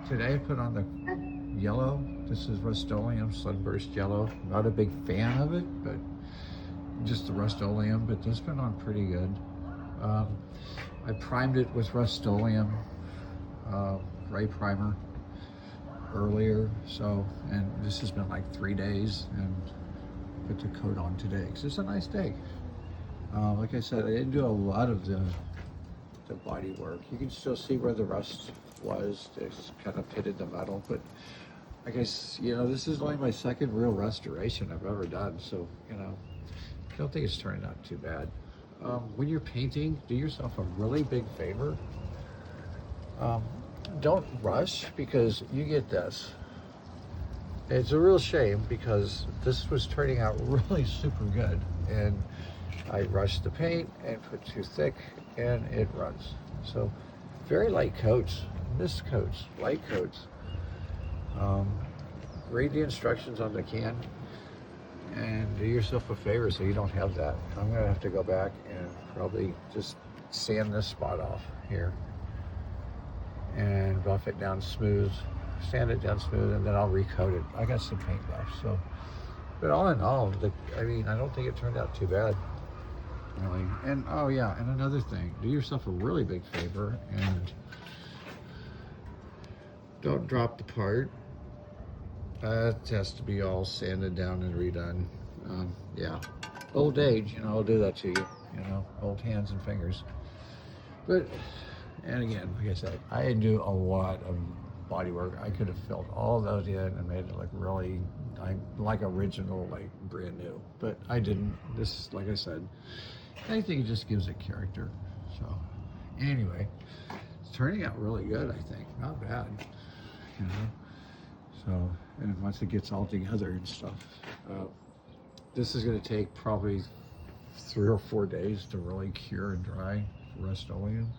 Today I put on the yellow. This is Rust-Oleum Sunburst Yellow. Not a big fan of it, but just the Rust-Oleum, but this has been on pretty good. I primed it with Rust-Oleum gray primer earlier, and this has been like 3 days, and put the coat on today because it's a nice day. Like I said, I didn't do a lot of the body work. You can still see where the rust was. It's kind of pitted the metal, but I guess, this is only my second real restoration I've ever done, so, I don't think it's turning out too bad. When you're painting, do yourself a really big favor. Don't rush, because you get this. It's a real shame because this was turning out really super good, and I rushed the paint and put too thick, and it runs. So very light coats, mist coats, light coats. Read the instructions on the can and do yourself a favor so you don't have that. I'm gonna have to go back and probably just sand this spot off here and buff it down smooth, sand it down smooth, and then I'll recoat it. I got some paint left, so. But all in all, I don't think it turned out too bad, really. And oh yeah, and another thing, do yourself a really big favor and don't drop the part. It has to be all sanded down and redone. Yeah, old age, will do that to you, old hands and fingers. But, and again, like I said, I didn't do a lot of body work. I could have filled all those in and made it look really like original, like brand new, but I didn't. This, like I said, I think it just gives it character. So anyway, it's turning out really good, I think. Not bad, So, and once it gets all together and stuff, this is going to take probably 3 or 4 days to really cure and dry Rust-Oleum.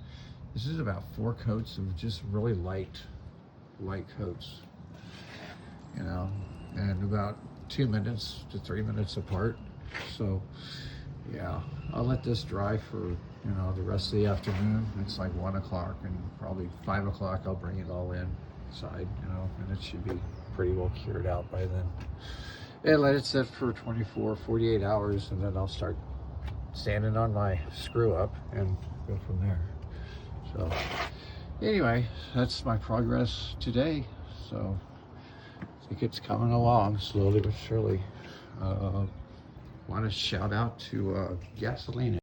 This is about 4 coats of just really light coats, and about 2 minutes to 3 minutes apart. So yeah, I'll let this dry for, the rest of the afternoon. It's like 1 o'clock, and probably 5 o'clock I'll bring it all inside, and it should be pretty well cured out by then. And let it sit for 24, 48 hours, and then I'll start sanding on my screw up and go from there. So anyway, that's my progress today. So I think it's coming along slowly but surely. Want to shout out to Gasoline